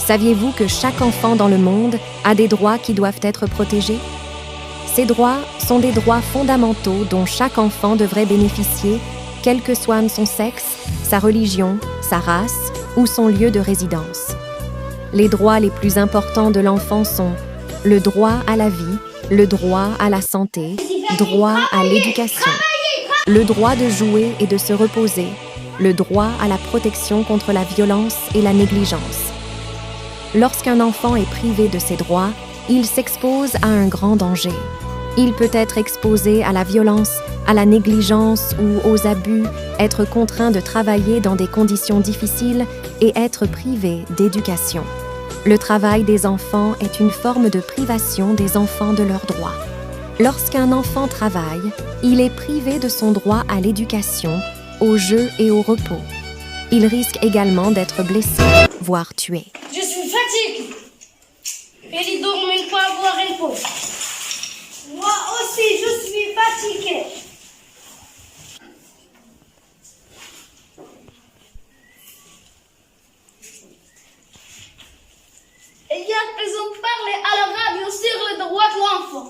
Saviez-vous que chaque enfant dans le monde a des droits qui doivent être protégés? Ces droits sont des droits fondamentaux dont chaque enfant devrait bénéficier, quel que soit son sexe, sa religion, sa race ou son lieu de résidence. Les droits les plus importants de l'enfant sont le droit à la vie, le droit à la santé, droit à l'éducation, le droit de jouer et de se reposer, le droit à la protection contre la violence et la négligence. Lorsqu'un enfant est privé de ses droits, il s'expose à un grand danger. Il peut être exposé à la violence, à la négligence ou aux abus, être contraint de travailler dans des conditions difficiles et être privé d'éducation. Le travail des enfants est une forme de privation des enfants de leurs droits. Lorsqu'un enfant travaille, il est privé de son droit à l'éducation, au jeu et au repos. Il risque également d'être blessé, voire tué. Je suis fatiguée. Et dormir pas avoir une pause. Moi aussi, je suis fatiguée. Et il y a qu'ils ont parlé à la radio sur le droit de l'enfant.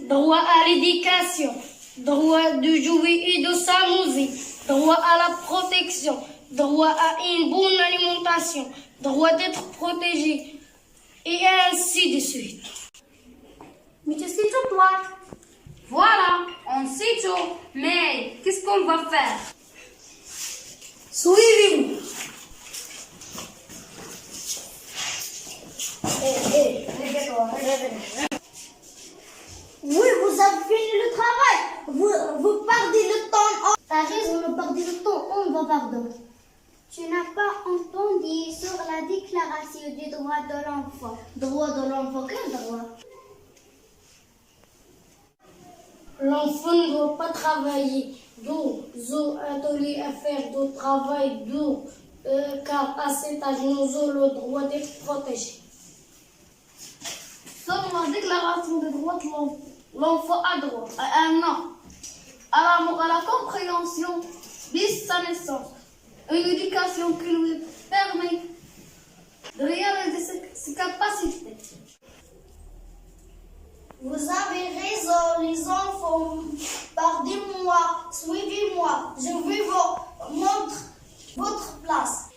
Droit à l'éducation, droit de jouer et de s'amuser, droit à la protection, droit à une bonne alimentation, droit d'être protégé, et ainsi de suite. Mais tu sais tout, toi. Voilà, on sait tout, mais qu'est-ce qu'on va faire? Suivez-moi. Oui, vous avez fini le travail. Vous perdez le temps. T'as raison, on perdez le temps. On va pardon. Tu n'as pas entendu sur la déclaration des droits de l'enfant. Droit de l'enfant, quel droit? L'enfant ne doit pas travailler, donc, ateliers à faire de travail, donc, car à cet âge, nous avons le droit d'être protégés. Selon la déclaration des droits de l'enfant a droit à un an, à l'amour, à la compréhension dès sa naissance, une éducation qui lui permet de réaliser ses capacités. Vous avez raison, les enfants. Pardonnez-moi, suivez-moi. Je vais vous montrer votre place.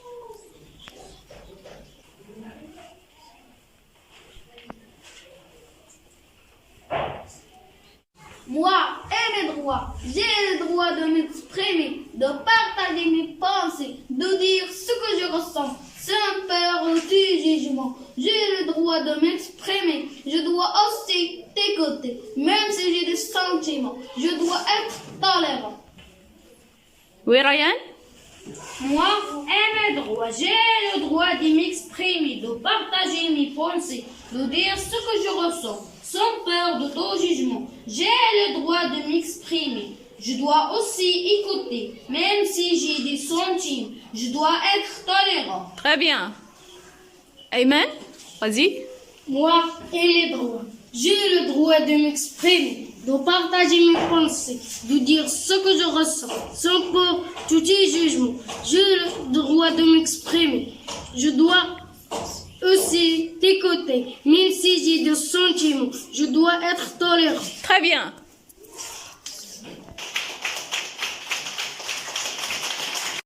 Moi et mes droits, j'ai le droit de m'exprimer, de partager mes pensées, de dire ce que je ressens, sans peur du jugement. J'ai le droit de m'exprimer, je dois aussi t'écouter, même si j'ai des sentiments. Je dois être tolérant. Oui, Ryan? Moi et mes droits, j'ai le droit de m'exprimer, de partager mes pensées, de dire ce que je ressens, sans peur de tout jugement. J'ai le droit de m'exprimer. Je dois aussi écouter, même si j'ai des sentiments. Je dois être tolérant. Très bien. Amen? Vas-y. Moi et les droits. J'ai le droit de m'exprimer, de partager mes pensées, de dire ce que je ressens, sans peur de tout jugement. J'ai le droit de m'exprimer. Je dois aussi t'écouter, même si j'ai des sentiments. Je dois être tolérant. Très bien.